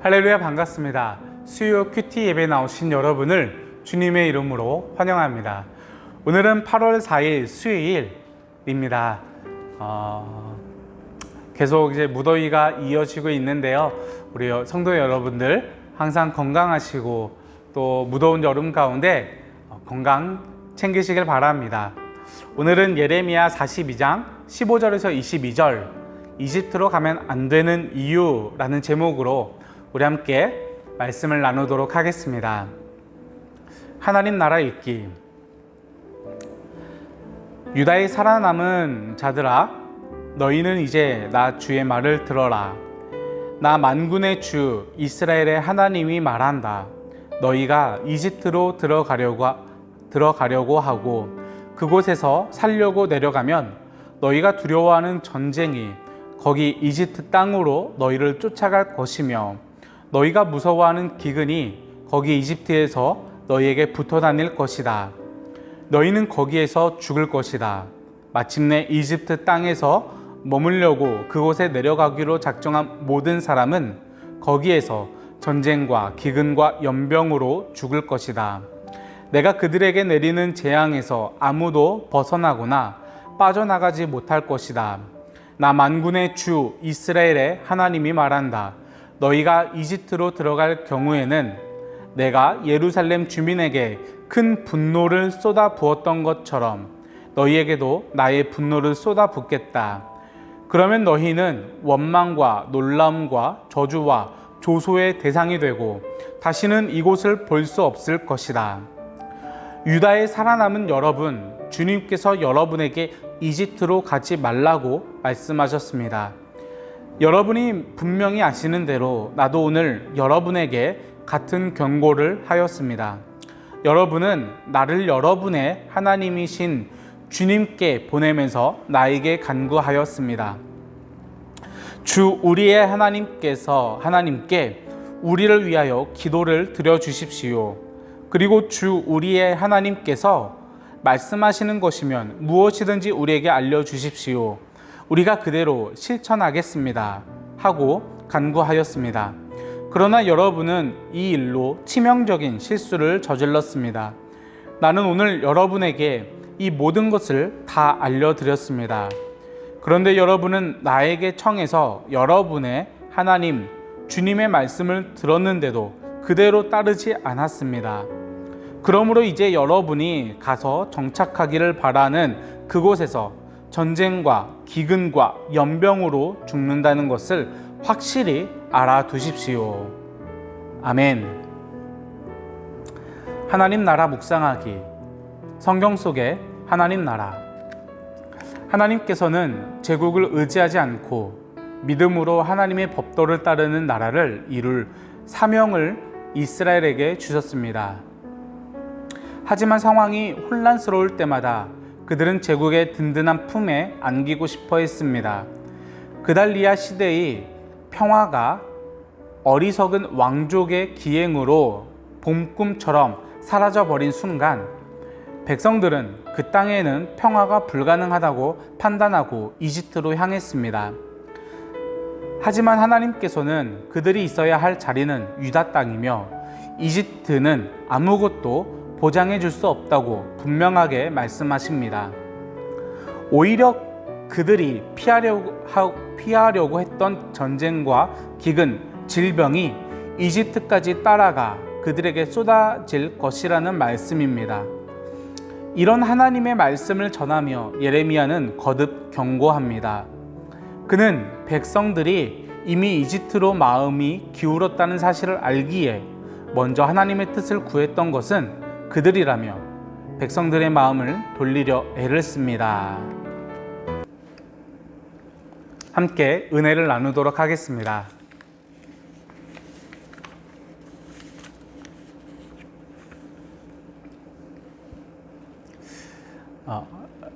할렐루야, 반갑습니다. 수요 큐티 예배 나오신 여러분을 주님의 이름으로 환영합니다. 오늘은 8월 4일 수요일입니다. 계속 이제 무더위가 이어지고 있는데요. 우리 성도 여러분들 항상 건강하시고 또 무더운 여름 가운데 건강 챙기시길 바랍니다. 오늘은 예레미야 42장 15절에서 22절 이집트로 가면 안 되는 이유라는 제목으로 우리 함께 말씀을 나누도록 하겠습니다. 하나님 나라 읽기. 유다의 살아남은 자들아, 너희는 이제 나 주의 말을 들어라. 나 만군의 주 이스라엘의 하나님이 말한다. 너희가 이집트로 들어가려고 하고 그곳에서 살려고 내려가면 너희가 두려워하는 전쟁이 거기 이집트 땅으로 너희를 쫓아갈 것이며 너희가 무서워하는 기근이 거기 이집트에서 너희에게 붙어 다닐 것이다. 너희는 거기에서 죽을 것이다. 마침내 이집트 땅에서 머물려고 그곳에 내려가기로 작정한 모든 사람은 거기에서 전쟁과 기근과 연병으로 죽을 것이다. 내가 그들에게 내리는 재앙에서 아무도 벗어나거나 빠져나가지 못할 것이다. 나 만군의 주 이스라엘의 하나님이 말한다. 너희가 이집트로 들어갈 경우에는 내가 예루살렘 주민에게 큰 분노를 쏟아 부었던 것처럼 너희에게도 나의 분노를 쏟아 붓겠다. 그러면 너희는 원망과 놀라움과 저주와 조소의 대상이 되고 다시는 이곳을 볼 수 없을 것이다. 유다에 살아남은 여러분, 주님께서 여러분에게 이집트로 가지 말라고 말씀하셨습니다. 여러분이 분명히 아시는 대로 나도 오늘 여러분에게 같은 경고를 하였습니다. 여러분은 나를 여러분의 하나님이신 주님께 보내면서 나에게 간구하였습니다. 주 우리의 하나님께 우리를 위하여 기도를 드려 주십시오. 그리고 주 우리의 하나님께서 말씀하시는 것이면 무엇이든지 우리에게 알려주십시오. 우리가 그대로 실천하겠습니다. 하고 간구하였습니다. 그러나 여러분은 이 일로 치명적인 실수를 저질렀습니다. 나는 오늘 여러분에게 이 모든 것을 다 알려드렸습니다. 그런데 여러분은 나에게 청해서 여러분의 하나님, 주님의 말씀을 들었는데도 그대로 따르지 않았습니다. 그러므로 이제 여러분이 가서 정착하기를 바라는 그곳에서 전쟁과 기근과 연병으로 죽는다는 것을 확실히 알아두십시오. 아멘. 하나님 나라 묵상하기. 성경 속의 하나님 나라. 하나님께서는 제국을 의지하지 않고 믿음으로 하나님의 법도를 따르는 나라를 이룰 사명을 이스라엘에게 주셨습니다. 하지만 상황이 혼란스러울 때마다 그들은 제국의 든든한 품에 안기고 싶어 했습니다. 그달리아 시대의 평화가 어리석은 왕족의 기행으로 봄꿈처럼 사라져버린 순간 백성들은 그 땅에는 평화가 불가능하다고 판단하고 이집트로 향했습니다. 하지만 하나님께서는 그들이 있어야 할 자리는 유다 땅이며 이집트는 아무것도 보장해 줄 수 없다고 분명하게 말씀하십니다. 오히려 그들이 피하려고 했던 전쟁과 기근, 질병이 이집트까지 따라가 그들에게 쏟아질 것이라는 말씀입니다. 이런 하나님의 말씀을 전하며 예레미야는 거듭 경고합니다. 그는 백성들이 이미 이집트로 마음이 기울었다는 사실을 알기에 먼저 하나님의 뜻을 구했던 것은 그들이라며 백성들의 마음을 돌리려 애를 씁니다. 함께 은혜를 나누도록 하겠습니다.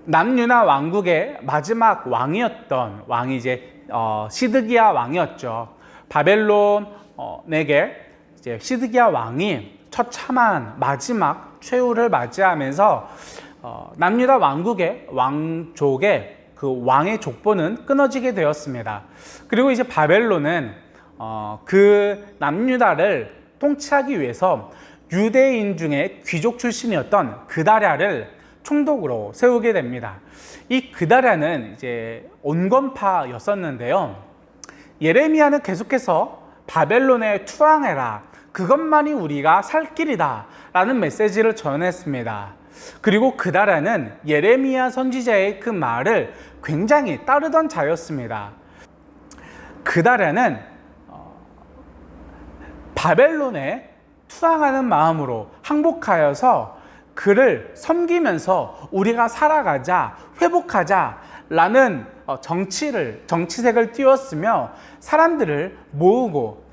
남유다 왕국의 마지막 왕이 이제 시드기야 왕이었죠. 바벨론에게 이제 시드기야 왕이 처참한 마지막 최후를 맞이하면서 남유다 왕족의 그 왕의 족보는 끊어지게 되었습니다. 그리고 이제 바벨론은 그 남유다를 통치하기 위해서 유대인 중에 귀족 출신이었던 그다랴를 총독으로 세우게 됩니다. 이 그다랴는 이제 온건파였었는데요. 예레미야는 계속해서 바벨론에 투항해라, 그것만이 우리가 살 길이다 라는 메시지를 전했습니다. 그리고 그다랴는 예레미야 선지자의 그 말을 굉장히 따르던 자였습니다. 그다랴는 바벨론에 투항하는 마음으로 항복하여서 그를 섬기면서 우리가 살아가자, 회복하자 라는 정치색을 띄웠으며 사람들을 모으고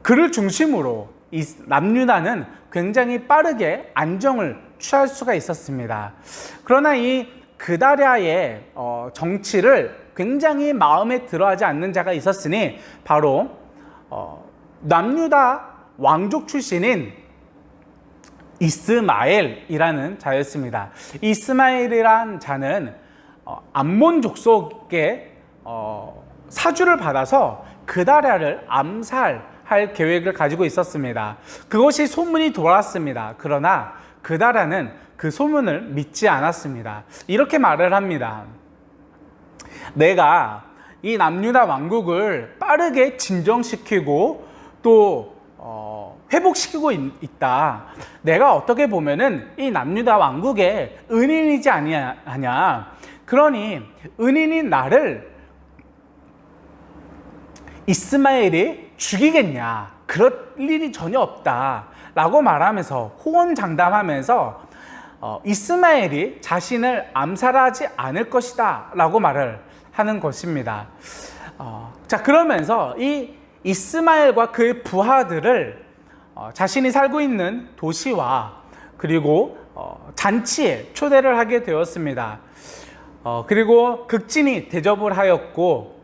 그를 중심으로 이 남유다는 굉장히 빠르게 안정을 취할 수가 있었습니다. 그러나 이 그다랴의 정치를 굉장히 마음에 들어하지 않는 자가 있었으니 바로 남유다 왕족 출신인 이스마엘이라는 자였습니다. 이스마엘이란 자는 암몬 족속의 사주를 받아서 그다랴를 암살할 계획을 가지고 있었습니다. 그것이 소문이 돌았습니다. 그러나 그다랴는 그 소문을 믿지 않았습니다. 이렇게 말을 합니다. 내가 이 남유다 왕국을 빠르게 진정시키고 또 회복시키고 있다. 내가 어떻게 보면은 이 남유다 왕국의 은인이지 아니하냐. 그러니 은인인 나를 이스마엘이 죽이겠냐. 그럴 일이 전혀 없다 라고 말하면서 호언장담하면서 이스마엘이 자신을 암살하지 않을 것이다 라고 말을 하는 것입니다. 자, 그러면서 이 이스마엘과 그의 부하들을 자신이 살고 있는 도시와 그리고 잔치에 초대를 하게 되었습니다. 그리고 극진히 대접을 하였고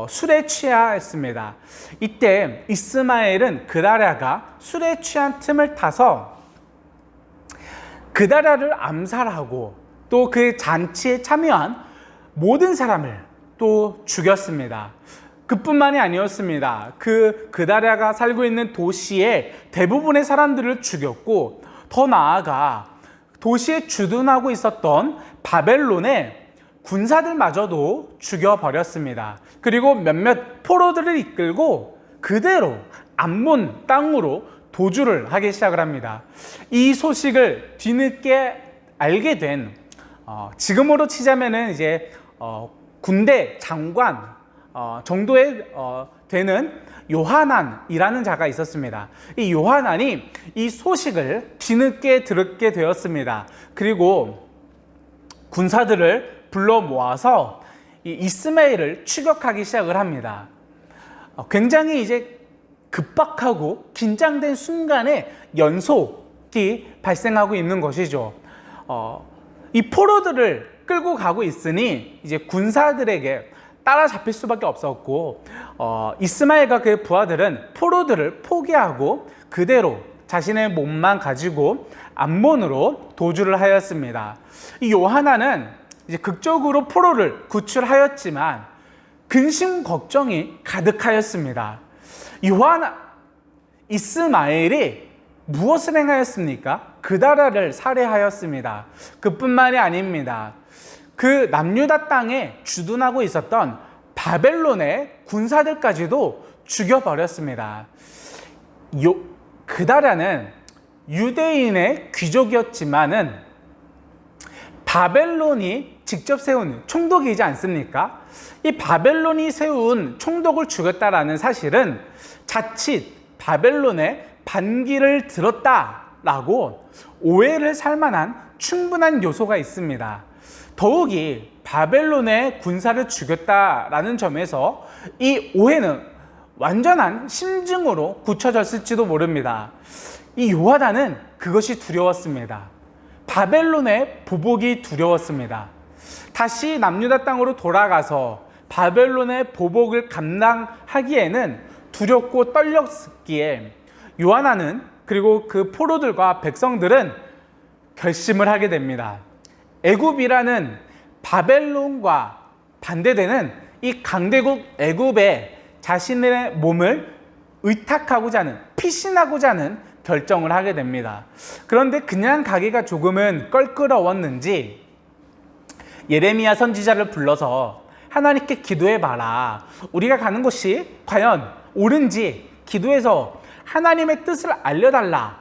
술에 취하였습니다. 이때 이스마엘은 그다랴가 술에 취한 틈을 타서 그다랴를 암살하고 또 그 잔치에 참여한 모든 사람을 또 죽였습니다. 그뿐만이 아니었습니다. 그다랴가 살고 있는 도시의 대부분의 사람들을 죽였고 더 나아가 도시에 주둔하고 있었던 바벨론의 군사들마저도 죽여버렸습니다. 그리고 몇몇 포로들을 이끌고 그대로 암몬 땅으로 도주를 하기 시작을 합니다. 이 소식을 뒤늦게 알게 된 지금으로 치자면은 이제 군대 장관 정도의 되는 요하난이라는 자가 있었습니다. 이 요하난이 이 소식을 뒤늦게 듣게 되었습니다. 그리고 군사들을 불러 모아서 이 이스마엘을 추격하기 시작을 합니다. 굉장히 이제 급박하고 긴장된 순간에 연속이 발생하고 있는 것이죠. 이 포로들을 끌고 가고 있으니 이제 군사들에게 따라잡힐 수밖에 없었고 이스마엘과 그의 부하들은 포로들을 포기하고 그대로 자신의 몸만 가지고 암몬으로 도주를 하였습니다. 이 요하나는 이제 극적으로 포로를 구출하였지만 근심 걱정이 가득하였습니다. 이스마엘이 무엇을 행하였습니까? 그다랴를 살해하였습니다. 그뿐만이 아닙니다. 그 남유다 땅에 주둔하고 있었던 바벨론의 군사들까지도 죽여버렸습니다. 그다랴는 유대인의 귀족이었지만은 바벨론이 직접 세운 총독이지 않습니까? 이 바벨론이 세운 총독을 죽였다라는 사실은 자칫 바벨론의 반기를 들었다라고 오해를 살 만한 충분한 요소가 있습니다. 더욱이 바벨론의 군사를 죽였다라는 점에서 이 오해는 완전한 심증으로 굳혀졌을지도 모릅니다. 이 요하나는 그것이 두려웠습니다. 바벨론의 보복이 두려웠습니다. 다시 남유다 땅으로 돌아가서 바벨론의 보복을 감당하기에는 두렵고 떨렸기에 요하나는 그리고 그 포로들과 백성들은 결심을 하게 됩니다. 애굽이라는 바벨론과 반대되는 이 강대국 애굽에 자신의 몸을 의탁하고자 하는, 피신하고자 하는 결정을 하게 됩니다. 그런데 그냥 가기가 조금은 껄끄러웠는지 예레미야 선지자를 불러서 하나님께 기도해봐라. 우리가 가는 곳이 과연 옳은지 기도해서 하나님의 뜻을 알려달라.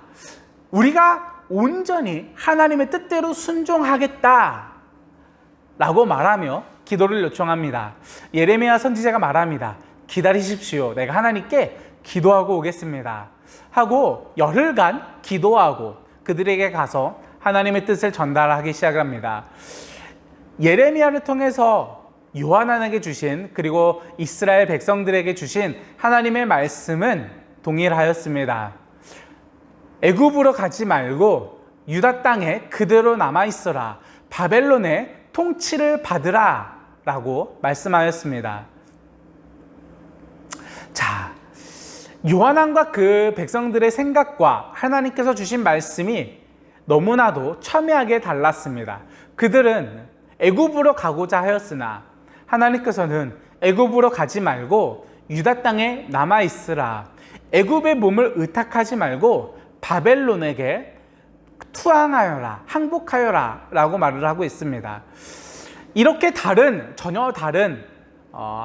우리가 온전히 하나님의 뜻대로 순종하겠다 라고 말하며 기도를 요청합니다. 예레미야 선지자가 말합니다. 기다리십시오. 내가 하나님께 기도하고 오겠습니다 하고 열흘간 기도하고 그들에게 가서 하나님의 뜻을 전달하기 시작합니다. 예레미야를 통해서 요한에게 주신, 그리고 이스라엘 백성들에게 주신 하나님의 말씀은 동일하였습니다. 애굽으로 가지 말고 유다 땅에 그대로 남아있어라. 바벨론의 통치를 받으라 라고 말씀하였습니다. 자, 요한왕과 그 백성들의 생각과 하나님께서 주신 말씀이 너무나도 첨예하게 달랐습니다. 그들은 애굽으로 가고자 하였으나 하나님께서는 애굽으로 가지 말고 유다 땅에 남아 있으라. 애굽의 몸을 의탁하지 말고 바벨론에게 투항하여라, 항복하여라 라고 말을 하고 있습니다. 이렇게 전혀 다른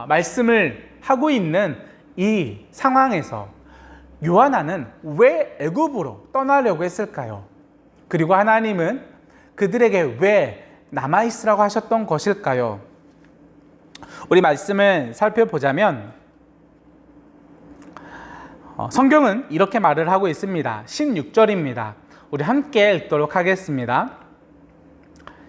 말씀을 하고 있는 이 상황에서 요한나는 왜 애굽으로 떠나려고 했을까요? 그리고 하나님은 그들에게 왜 남아있으라고 하셨던 것일까요? 우리 말씀을 살펴보자면 성경은 이렇게 말을 하고 있습니다. 16절입니다. 우리 함께 읽도록 하겠습니다.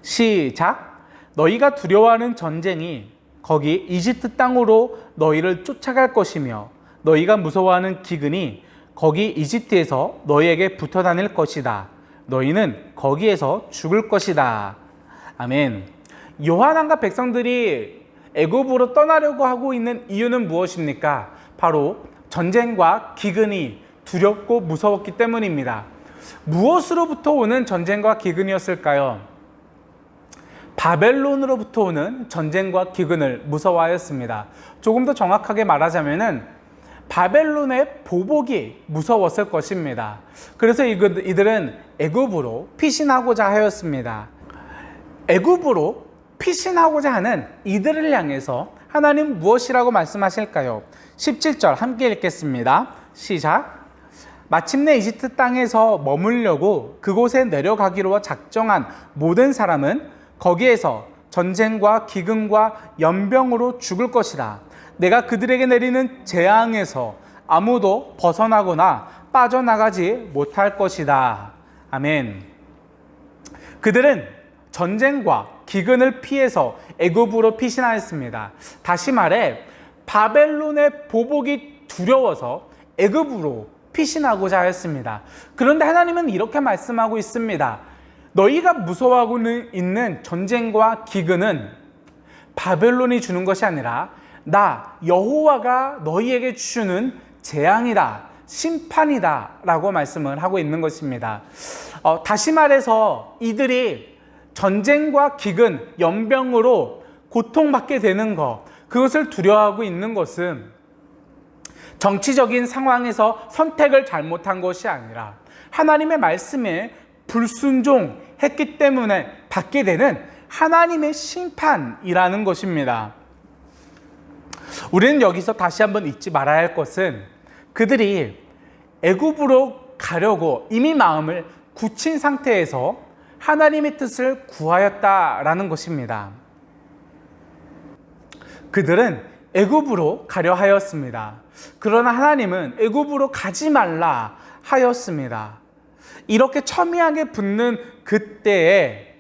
시작. 너희가 두려워하는 전쟁이 거기 이집트 땅으로 너희를 쫓아갈 것이며 너희가 무서워하는 기근이 거기 이집트에서 너희에게 붙어 다닐 것이다. 너희는 거기에서 죽을 것이다. 아멘. 요한왕과 백성들이 애굽으로 떠나려고 하고 있는 이유는 무엇입니까? 바로 전쟁과 기근이 두렵고 무서웠기 때문입니다. 무엇으로부터 오는 전쟁과 기근이었을까요? 바벨론으로부터 오는 전쟁과 기근을 무서워하였습니다. 조금 더 정확하게 말하자면은 바벨론의 보복이 무서웠을 것입니다. 그래서 이들은 애굽으로 피신하고자 하였습니다. 애굽으로 피신하고자 하는 이들을 향해서 하나님 무엇이라고 말씀하실까요? 17절 함께 읽겠습니다. 시작. 마침내 이집트 땅에서 머물려고 그곳에 내려가기로 작정한 모든 사람은 거기에서 전쟁과 기근과 연병으로 죽을 것이다. 내가 그들에게 내리는 재앙에서 아무도 벗어나거나 빠져나가지 못할 것이다. 아멘. 그들은 전쟁과 기근을 피해서 애굽으로 피신하였습니다. 다시 말해 바벨론의 보복이 두려워서 애굽으로 피신하고자 하였습니다. 그런데 하나님은 이렇게 말씀하고 있습니다. 너희가 무서워하고 있는 전쟁과 기근은 바벨론이 주는 것이 아니라 나 여호와가 너희에게 주는 재앙이다, 심판이다 라고 말씀을 하고 있는 것입니다. 다시 말해서 이들이 전쟁과 기근, 연병으로 고통받게 되는 것, 그것을 두려워하고 있는 것은 정치적인 상황에서 선택을 잘못한 것이 아니라 하나님의 말씀에 불순종했기 때문에 받게 되는 하나님의 심판이라는 것입니다. 우리는 여기서 다시 한번 잊지 말아야 할 것은 그들이 애굽으로 가려고 이미 마음을 굳힌 상태에서 하나님의 뜻을 구하였다라는 것입니다. 그들은 애굽으로 가려 하였습니다. 그러나 하나님은 애굽으로 가지 말라 하였습니다. 이렇게 첨예하게 붙는 그때에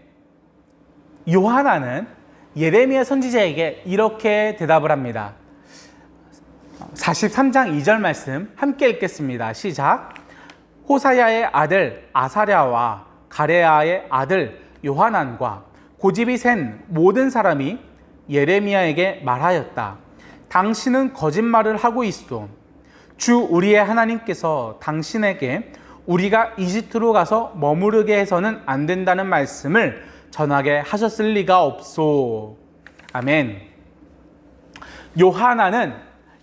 요한나는 예레미야 선지자에게 이렇게 대답을 합니다. 43장 2절 말씀 함께 읽겠습니다. 시작. 호사야의 아들 아사랴와 가레야의 아들 요하난과 고집이 센 모든 사람이 예레미야에게 말하였다. 당신은 거짓말을 하고 있소. 주 우리의 하나님께서 당신에게 우리가 이집트로 가서 머무르게 해서는 안 된다는 말씀을 전하게 하셨을 리가 없소. 아멘. 요한나는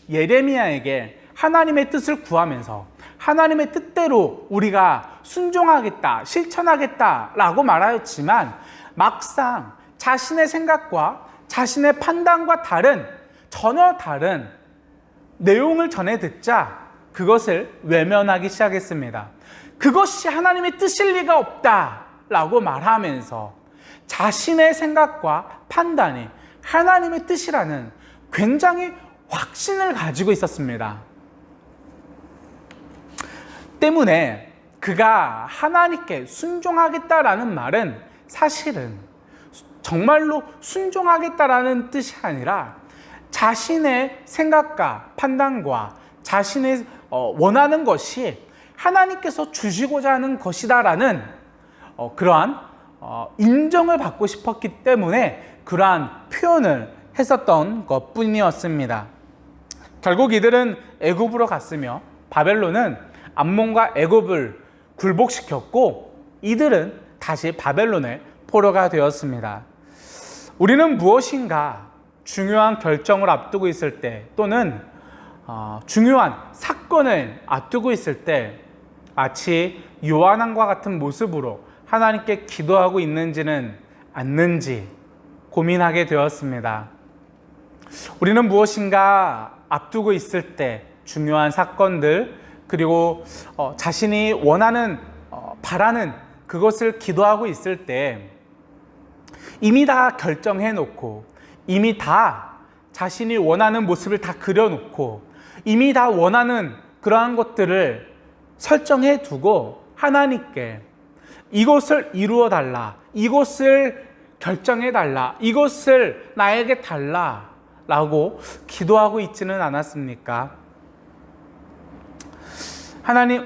예레미야에게 하나님의 뜻을 구하면서 하나님의 뜻대로 우리가 순종하겠다, 실천하겠다라고 말하였지만 막상 자신의 생각과 자신의 판단과 전혀 다른 내용을 전해 듣자 그것을 외면하기 시작했습니다. 그것이 하나님의 뜻일 리가 없다라고 말하면서 자신의 생각과 판단이 하나님의 뜻이라는 굉장히 확신을 가지고 있었습니다. 때문에 그가 하나님께 순종하겠다라는 말은 사실은 정말로 순종하겠다라는 뜻이 아니라 자신의 생각과 판단과 자신의 원하는 것이 하나님께서 주시고자 하는 것이다라는 그러한 인정을 받고 싶었기 때문에 그러한 표현을 했었던 것뿐이었습니다. 결국 이들은 애굽으로 갔으며 바벨론은 암몬과 애굽을 굴복시켰고 이들은 다시 바벨론의 포로가 되었습니다. 우리는 무엇인가 중요한 결정을 앞두고 있을 때 또는 중요한 사건을 앞두고 있을 때 마치 요한왕과 같은 모습으로 하나님께 기도하고 있는지는 않는지 고민하게 되었습니다. 우리는 무엇인가 앞두고 있을 때 중요한 사건들 그리고 자신이 원하는 바라는 그것을 기도하고 있을 때 이미 다 결정해 놓고 이미 다 자신이 원하는 모습을 다 그려놓고 이미 다 원하는 그러한 것들을 설정해 두고 하나님께 이것을 이루어 달라, 이것을 결정해 달라, 이것을 나에게 달라 라고 기도하고 있지는 않았습니까?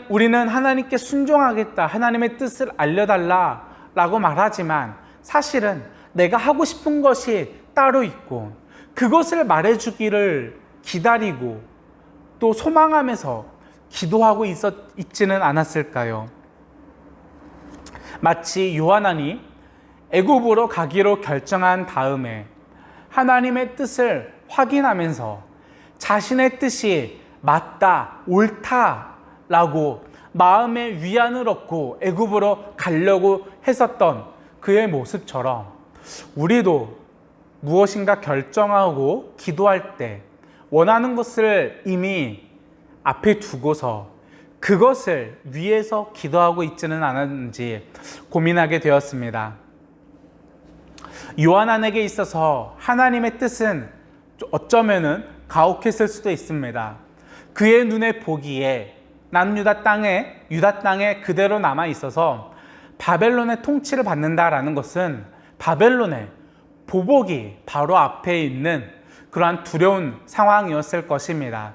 우리는 하나님께 순종하겠다, 하나님의 뜻을 알려달라 라고 말하지만 사실은 내가 하고 싶은 것이 따로 있고 그것을 말해주기를 기다리고 또 소망하면서 기도하고 있지는 않았을까요? 마치 요한왕이 애굽으로 가기로 결정한 다음에 하나님의 뜻을 확인하면서 자신의 뜻이 맞다, 옳다라고 마음의 위안을 얻고 애굽으로 가려고 했었던 그의 모습처럼 우리도 무엇인가 결정하고 기도할 때 원하는 것을 이미 앞에 두고서 그것을 위해서 기도하고 있지는 않았는지 고민하게 되었습니다. 요한왕에게 있어서 하나님의 뜻은 어쩌면은 가혹했을 수도 있습니다. 그의 눈에 보기에 남유다 땅에 그대로 남아 있어서 바벨론의 통치를 받는다라는 것은 바벨론의 보복이 바로 앞에 있는 그러한 두려운 상황이었을 것입니다.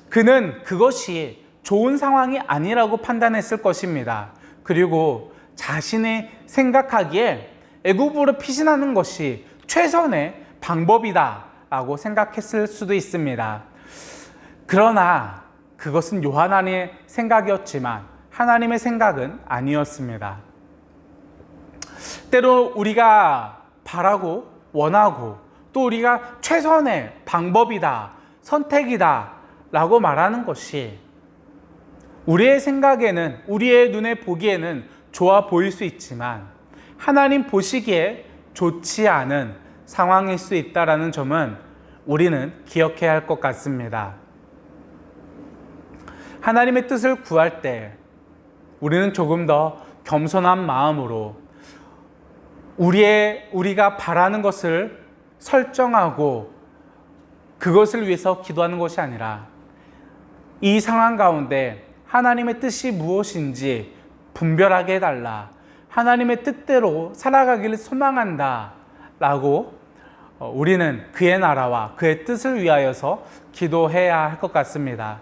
그는 그것이 좋은 상황이 아니라고 판단했을 것입니다. 그리고 자신이 생각하기에 애굽으로 피신하는 것이 최선의 방법이다라고 생각했을 수도 있습니다. 그러나 그것은 요한왕의 생각이었지만 하나님의 생각은 아니었습니다. 때로 우리가 바라고 원하고 또 우리가 최선의 방법이다, 선택이다 라고 말하는 것이 우리의 생각에는, 우리의 눈에 보기에는 좋아 보일 수 있지만 하나님 보시기에 좋지 않은 상황일 수 있다는 점은 우리는 기억해야 할 것 같습니다. 하나님의 뜻을 구할 때 우리는 조금 더 겸손한 마음으로 우리가 바라는 것을 설정하고 그것을 위해서 기도하는 것이 아니라 이 상황 가운데 하나님의 뜻이 무엇인지 분별하게 해달라, 하나님의 뜻대로 살아가기를 소망한다 라고 우리는 그의 나라와 그의 뜻을 위하여서 기도해야 할 것 같습니다.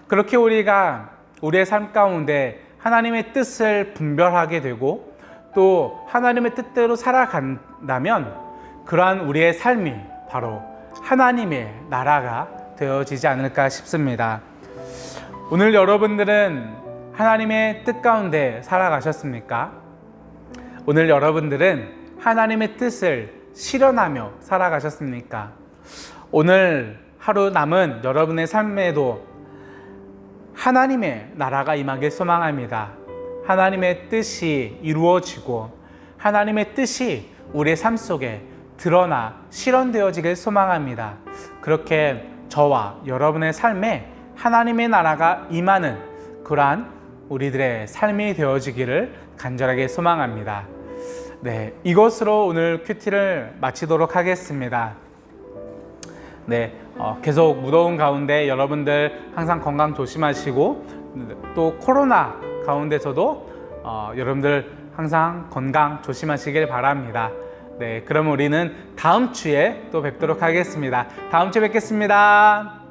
그렇게 우리가 우리의 삶 가운데 하나님의 뜻을 분별하게 되고 또 하나님의 뜻대로 살아간다면 그러한 우리의 삶이 바로 하나님의 나라가 되어지지 않을까 싶습니다. 오늘 여러분들은 하나님의 뜻 가운데 살아가셨습니까? 오늘 여러분들은 하나님의 뜻을 실현하며 살아가셨습니까? 오늘 하루 남은 여러분의 삶에도 하나님의 나라가 임하길 소망합니다. 하나님의 뜻이 이루어지고 하나님의 뜻이 우리의 삶 속에 드러나 실현되어지길 소망합니다. 그렇게 저와 여러분의 삶에 하나님의 나라가 임하는 그러한 우리들의 삶이 되어지기를 간절하게 소망합니다. 네, 이것으로 오늘 큐티를 마치도록 하겠습니다. 네, 계속 무더운 가운데 여러분들 항상 건강 조심하시고 또 코로나 가운데서도 여러분들 항상 건강 조심하시길 바랍니다. 네, 그럼 우리는 다음 주에 또 뵙도록 하겠습니다. 다음 주에 뵙겠습니다.